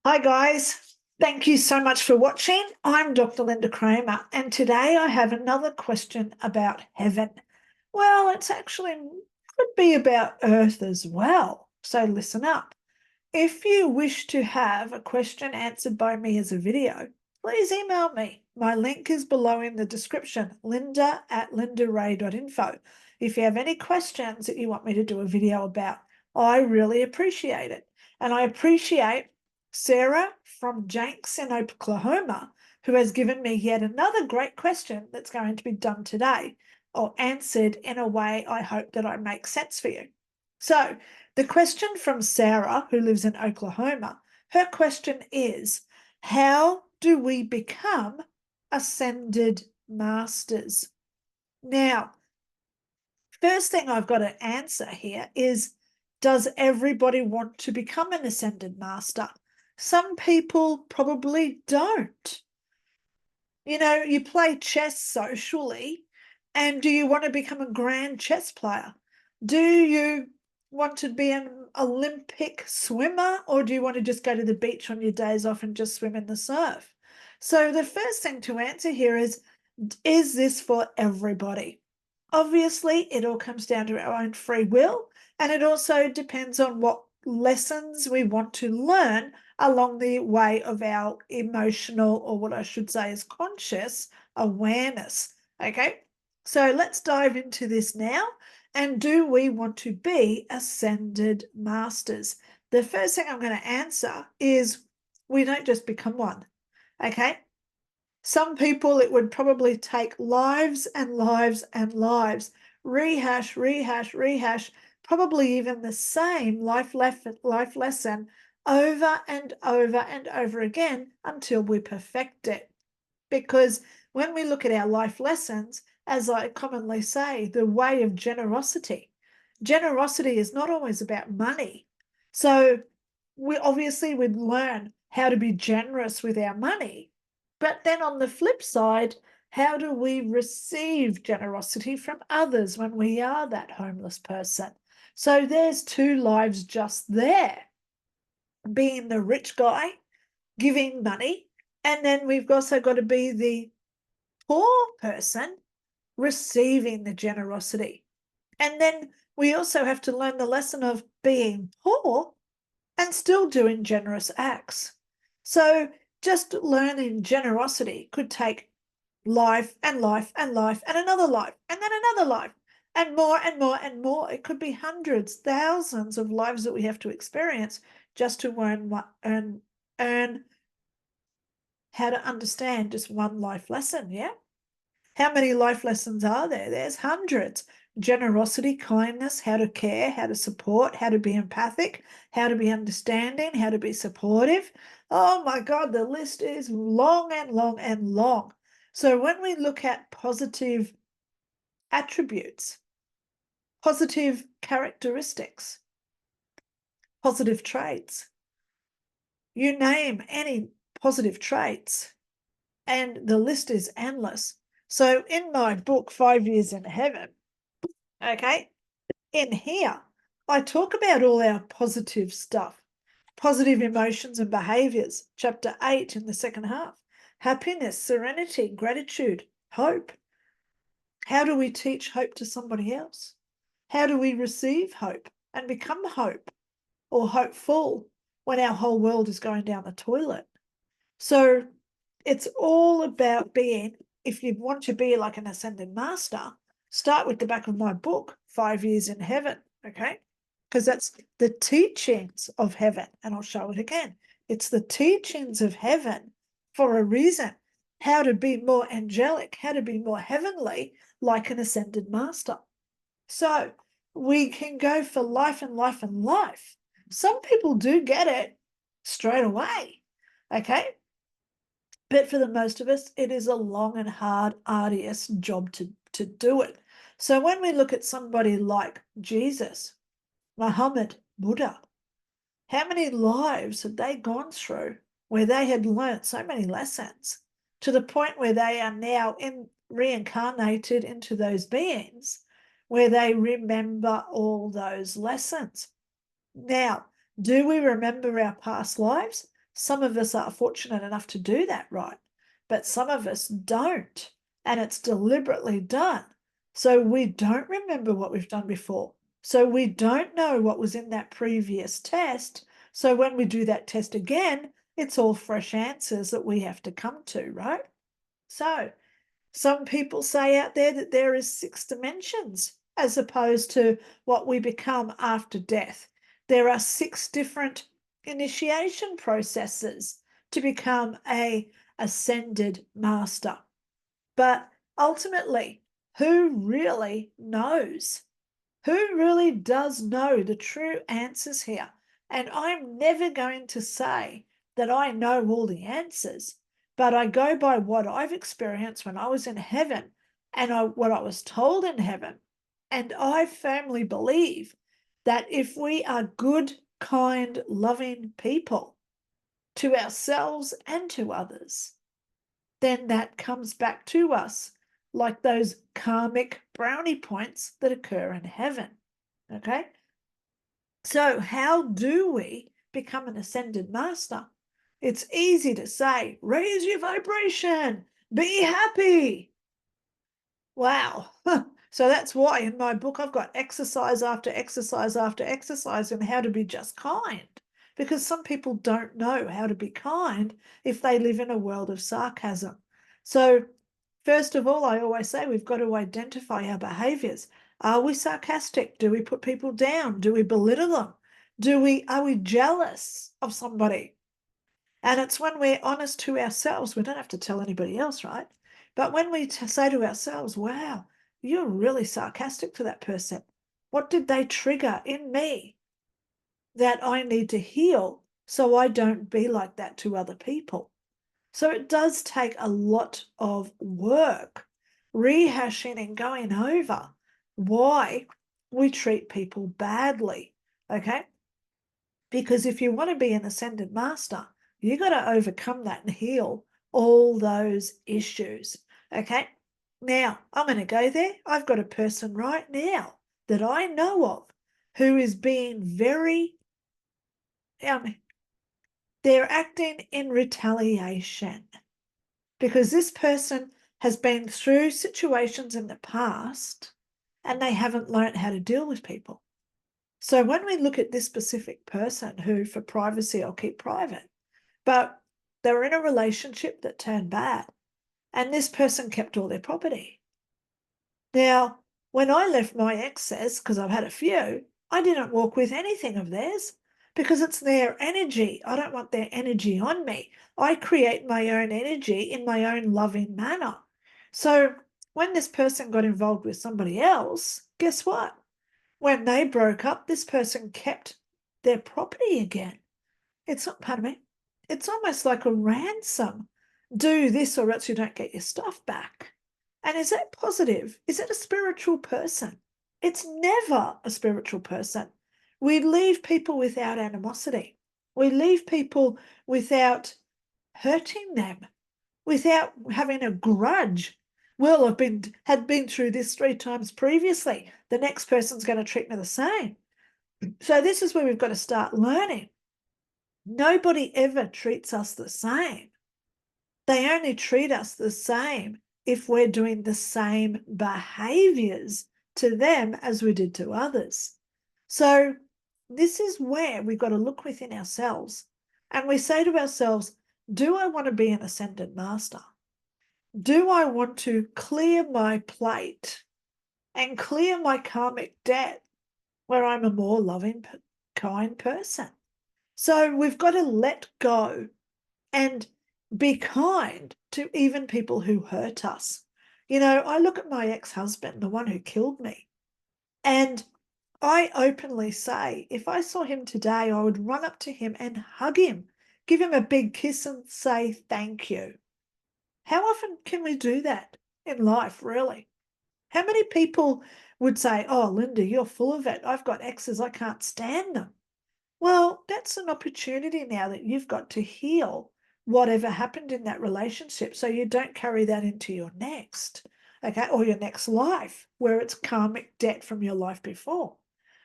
Hi guys, thank you so much for watching. I'm Dr. Lynda Cramer, and today I have another question about heaven. Well, it's actually could be about earth as well, so listen up. If you wish to have a question answered by me as a video, please email me. My link is below in the description, lynda@lyndaray.info. If you have any questions that you want me to do a video about, I really appreciate it. And I appreciate Sarah from JENKS in Oklahoma, who has given me yet another great question that's going to be done today or answered in a way I hope that I make sense for you. So the question from Sarah, who lives in Oklahoma, her question is, how do we become ascended masters? Now, first thing I've got to answer here is, does everybody want to become an ascended master? Some people probably don't. You know, you play chess socially, and do you want to become a grand chess player? Do you want to be an Olympic swimmer, or do you want to just go to the beach on your days off and just swim in the surf? So the first thing to answer here is this for everybody? Obviously, it all comes down to our own free will, and it also depends on what lessons we want to learn along the way of our emotional, or what I should say is conscious awareness. Okay, so let's dive into this now. And do we want to be ascended masters? The first thing I'm going to answer is we don't just become one. Okay, some people, it would probably take lives and lives and lives, rehash, probably even the same life lesson over and over and over again until we perfect it. Because when we look at our life lessons, as I commonly say, the way of generosity is not always about money. So we obviously would learn how to be generous with our money. But then on the flip side, how do we receive generosity from others when we are that homeless person? So there's two lives just there. Being the rich guy, giving money, and then we've also got to be the poor person receiving the generosity. And then we also have to learn the lesson of being poor and still doing generous acts. So just learning generosity could take life and life and life and another life and then another life and more and more and more. It could be hundreds, thousands of lives that we have to experience just to earn how to understand just one life lesson. Yeah. How many life lessons are there? There's hundreds. Generosity, kindness, how to care, how to support, how to be empathic, how to be understanding, how to be supportive. Oh my God, the list is long and long and long. So when we look at positive attributes, positive characteristics, positive traits, you name any positive traits, and the list is endless. So in my book, 5 Years in Heaven, okay, in here, I talk about all our positive stuff, positive emotions and behaviors, chapter 8 in the second half, happiness, serenity, gratitude, hope. How do we teach hope to somebody else? How do we receive hope and become hope or hopeful when our whole world is going down the toilet? So it's all about being, if you want to be like an ascended master, start with the back of my book, 5 Years in Heaven, okay? Because that's the teachings of heaven, and I'll show it again. It's the teachings of heaven for a reason, how to be more angelic, how to be more heavenly, like an ascended master. So we can go for life and life and life. Some people do get it straight away, okay? But for the most of us, it is a long and hard, arduous job to do it. So when we look at somebody like Jesus, Muhammad, Buddha, how many lives had they gone through where they had learnt so many lessons to the point where they are now reincarnated into those beings where they remember all those lessons? Now, do we remember our past lives? Some of us are fortunate enough to do that, right? But some of us don't, and it's deliberately done. So we don't remember what we've done before. So we don't know what was in that previous test. So when we do that test again, it's all fresh answers that we have to come to, right? So some people say out there that there is 6 dimensions as opposed to what we become after death. There are 6 different initiation processes to become a ascended master. But ultimately, who really knows? Who really does know the true answers here? And I'm never going to say that I know all the answers, but I go by what I've experienced when I was in heaven and what I was told in heaven. And I firmly believe that if we are good, kind, loving people to ourselves and to others, then that comes back to us like those karmic brownie points that occur in heaven. Okay? So, how do we become an ascended master? It's easy to say, raise your vibration, be happy. Wow. So that's why in my book I've got exercise after exercise after exercise on how to be just kind. Because some people don't know how to be kind if they live in a world of sarcasm. So, first of all, I always say we've got to identify our behaviors. Are we sarcastic? Do we put people down? Do we belittle them? Are we jealous of somebody? And it's when we're honest to ourselves, we don't have to tell anybody else, right? But when we say to ourselves, wow, you're really sarcastic to that person. What did they trigger in me that I need to heal so I don't be like that to other people? So it does take a lot of work rehashing and going over why we treat people badly, okay? Because if you want to be an ascended master, you got to overcome that and heal all those issues, okay? Now, I'm going to go there. I've got a person right now that I know of who is being very, they're acting in retaliation because this person has been through situations in the past and they haven't learned how to deal with people. So when we look at this specific person who, for privacy, I'll keep private, but they were in a relationship that turned bad and this person kept all their property. Now, when I left my exes, because I've had a few, I didn't walk with anything of theirs because it's their energy. I don't want their energy on me. I create my own energy in my own loving manner. So when this person got involved with somebody else, guess what? When they broke up, this person kept their property again. It's not, pardon me, it's almost like a ransom. Do this or else you don't get your stuff back. And is that positive? Is it a spiritual person? It's never a spiritual person. We leave people without animosity. We leave people without hurting them, without having a grudge. Well, had been through this 3 times previously. The next person's going to treat me the same. So this is where we've got to start learning. Nobody ever treats us the same. They only treat us the same if we're doing the same behaviors to them as we did to others. So this is where we've got to look within ourselves and we say to ourselves, do I want to be an ascended master? Do I want to clear my plate and clear my karmic debt where I'm a more loving, kind person? So we've got to let go and be kind to even people who hurt us. You know, I look at my ex-husband, the one who killed me, and I openly say, if I saw him today, I would run up to him and hug him, give him a big kiss and say thank you. How often can we do that in life, really? How many people would say, oh, Lynda, you're full of it. I've got exes, I can't stand them. Well, that's an opportunity now that you've got to heal whatever happened in that relationship so you don't carry that into your next, okay, or your next life where it's karmic debt from your life before.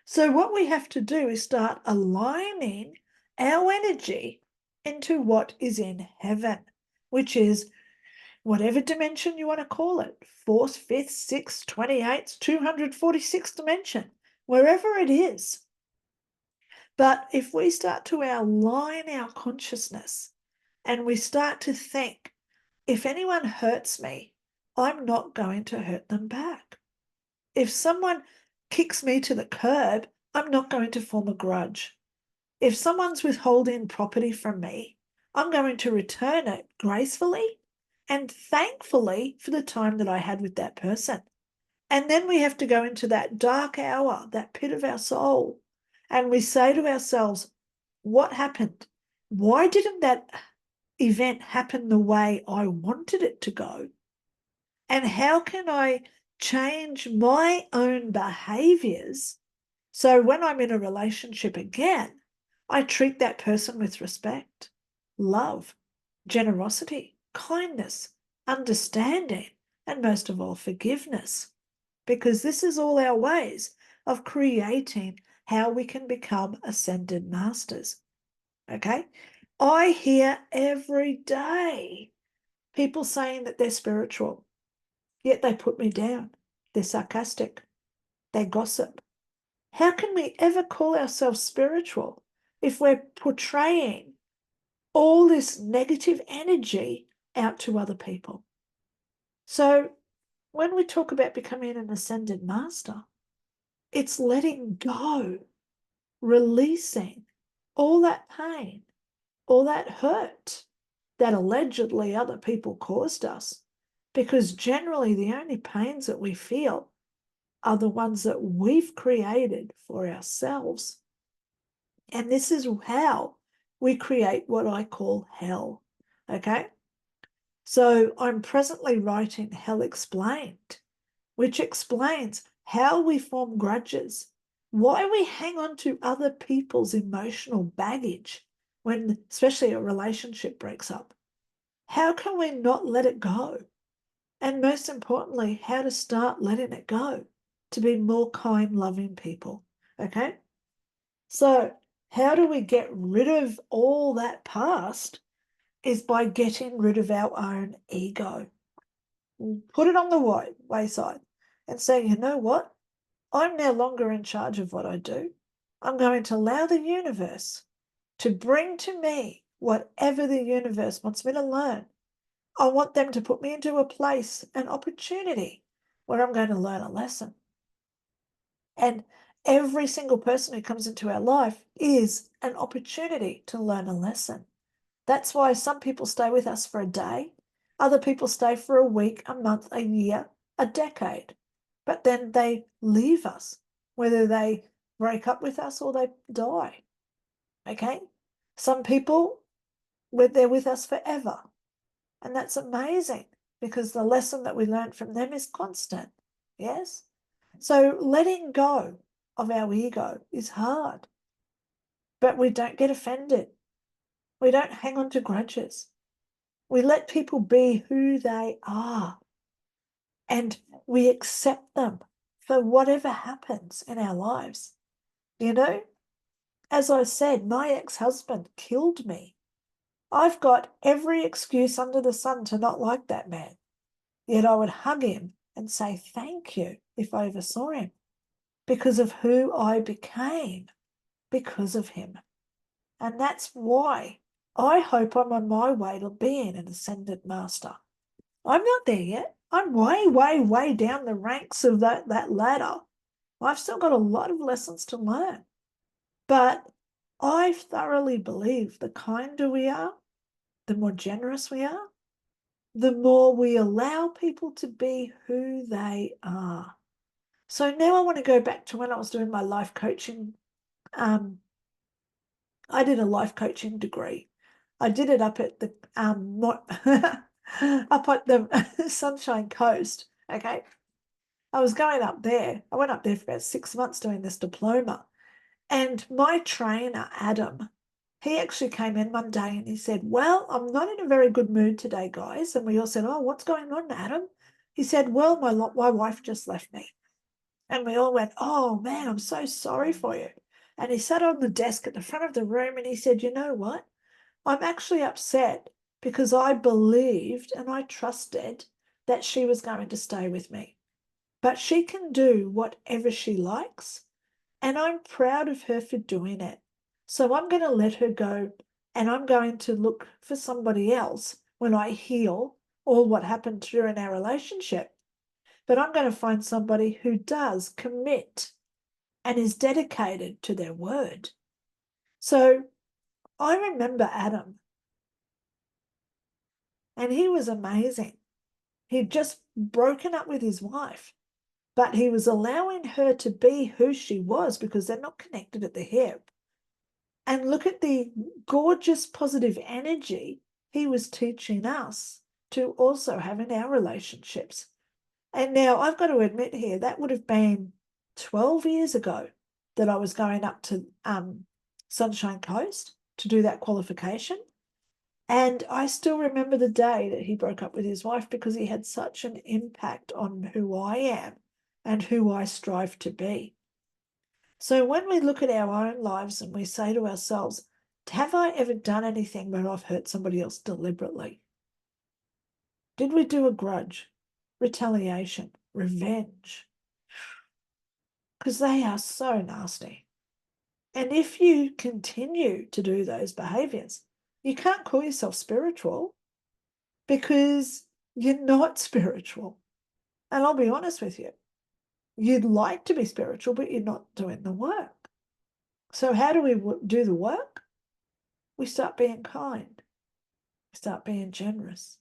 So what we have to do is start aligning our energy into what is in heaven, which is whatever dimension you want to call it, 4th, 5th, 6th, 28th, 246th dimension, wherever it is. But if we start to align our consciousness and we start to think, if anyone hurts me, I'm not going to hurt them back. If someone kicks me to the curb, I'm not going to form a grudge. If someone's withholding property from me, I'm going to return it gracefully and thankfully for the time that I had with that person. And then we have to go into that dark hour, that pit of our soul, and we say to ourselves, what happened? Why didn't that event happen the way I wanted it to go? And how can I change my own behaviors so when I'm in a relationship again, I treat that person with respect, love, generosity, kindness, understanding, and most of all, forgiveness? Because this is all our ways of creating how we can become ascended masters. Okay? I hear every day people saying that they're spiritual, yet they put me down. They're sarcastic. They gossip. How can we ever call ourselves spiritual if we're portraying all this negative energy out to other people? So when we talk about becoming an ascended master, it's letting go, releasing all that pain, all that hurt that allegedly other people caused us. Because generally the only pains that we feel are the ones that we've created for ourselves. And this is how we create what I call hell. Okay? So I'm presently writing Hell Explained, which explains how we form grudges, why we hang on to other people's emotional baggage when, especially a relationship breaks up. How can we not let it go? And most importantly, how to start letting it go to be more kind, loving people. Okay? So how do we get rid of all that past? Is by getting rid of our own ego. Put it on the wayside and say, you know what? I'm no longer in charge of what I do. I'm going to allow the universe to bring to me whatever the universe wants me to learn. I want them to put me into a place, an opportunity where I'm going to learn a lesson. And every single person who comes into our life is an opportunity to learn a lesson. That's why some people stay with us for a day, other people stay for a week, a month, a year, a decade, but then they leave us, whether they break up with us or they die. Okay? Some people, they're with us forever, and that's amazing because the lesson that we learned from them is constant. Yes? So letting go of our ego is hard, but we don't get offended. We don't hang on to grudges. We let people be who they are and we accept them for whatever happens in our lives. You know, as I said, my ex-husband killed me. I've got every excuse under the sun to not like that man. Yet I would hug him and say thank you if I ever saw him because of who I became because of him. And that's why I hope I'm on my way to being an ascended master. I'm not there yet. I'm way, way, way down the ranks of that ladder. I've still got a lot of lessons to learn. But I thoroughly believe the kinder we are, the more generous we are, the more we allow people to be who they are. So now I want to go back to when I was doing my life coaching. I did a life coaching degree. I did it up at the up at the Sunshine Coast. Okay, I was going up there. I went up there for about 6 months doing this diploma, and my trainer Adam, he actually came in one day and he said, "Well, I'm not in a very good mood today, guys." And we all said, "Oh, what's going on, Adam?" He said, "Well, my wife just left me." And we all went, "Oh man, I'm so sorry for you." And he sat on the desk at the front of the room and he said, "You know what? I'm actually upset because I believed and I trusted that she was going to stay with me. But she can do whatever she likes, and I'm proud of her for doing it. So I'm going to let her go, and I'm going to look for somebody else when I heal all what happened during our relationship. But I'm going to find somebody who does commit and is dedicated to their word. So I remember Adam, and he was amazing. He'd just broken up with his wife, but he was allowing her to be who she was because they're not connected at the hip. And look at the gorgeous positive energy he was teaching us to also have in our relationships. And now I've got to admit here, that would have been 12 years ago that I was going up to Sunshine Coast to do that qualification. And I still remember the day that he broke up with his wife because he had such an impact on who I am and who I strive to be. So when we look at our own lives and we say to ourselves, have I ever done anything where I've hurt somebody else deliberately? Did we do a grudge, retaliation, revenge? Because they are so nasty. And if you continue to do those behaviors, you can't call yourself spiritual because you're not spiritual. And I'll be honest with you, you'd like to be spiritual, but you're not doing the work. So how do we do the work? We start being kind. We start being generous.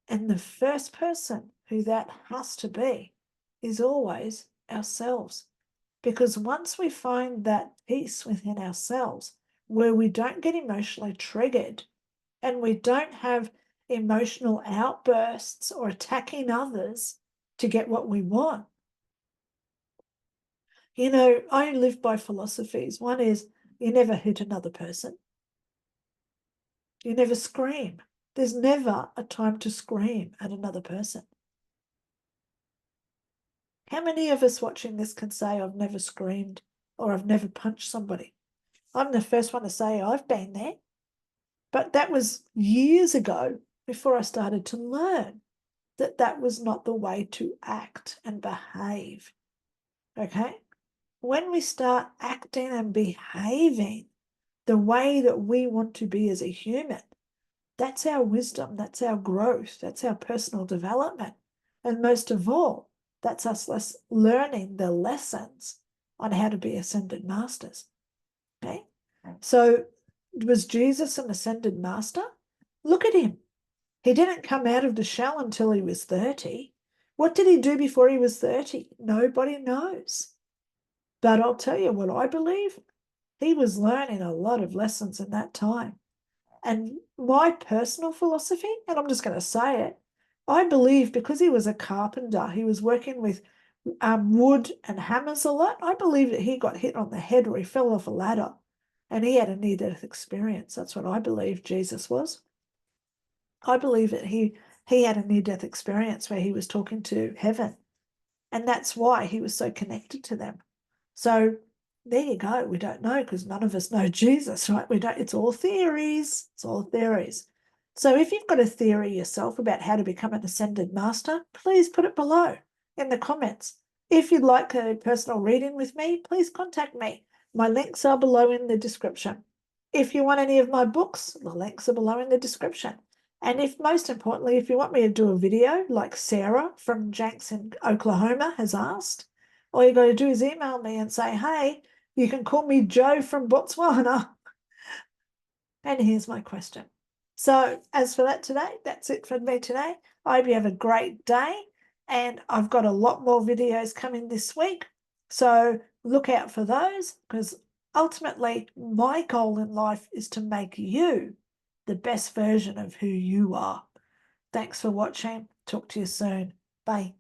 And the first person who that has to be is always ourselves. Because once we find that peace within ourselves, where we don't get emotionally triggered and we don't have emotional outbursts or attacking others to get what we want. You know, I live by philosophies. One is you never hit another person. You never scream. There's never a time to scream at another person. How many of us watching this can say, I've never screamed or I've never punched somebody? I'm the first one to say I've been there. But that was years ago before I started to learn that that was not the way to act and behave. Okay? When we start acting and behaving the way that we want to be as a human, that's our wisdom, that's our growth, that's our personal development. And most of all, that's us learning the lessons on how to be ascended masters. Okay? So was Jesus an ascended master? Look at him. He didn't come out of the shell until he was 30. What did he do before he was 30? Nobody knows. But I'll tell you what I believe. He was learning a lot of lessons in that time. And my personal philosophy, and I'm just going to say it, I believe because he was a carpenter, he was working with wood and hammers a lot. I believe that he got hit on the head or he fell off a ladder and he had a near-death experience. That's what I believe Jesus was. I believe that he had a near-death experience where he was talking to heaven. And that's why he was so connected to them. So there you go. We don't know because none of us know Jesus, right? We don't. It's all theories. It's all theories. So if you've got a theory yourself about how to become an ascended master, please put it below in the comments. If you'd like a personal reading with me, please contact me. My links are below in the description. If you want any of my books, the links are below in the description. And if most importantly, if you want me to do a video like Sarah from JENKS in Oklahoma has asked, all you got to do is email me and say, hey, you can call me Joe from Botswana. And here's my question. So as for that today, that's it for me today. I hope you have a great day. And I've got a lot more videos coming this week. So look out for those because ultimately my goal in life is to make you the best version of who you are. Thanks for watching. Talk to you soon. Bye.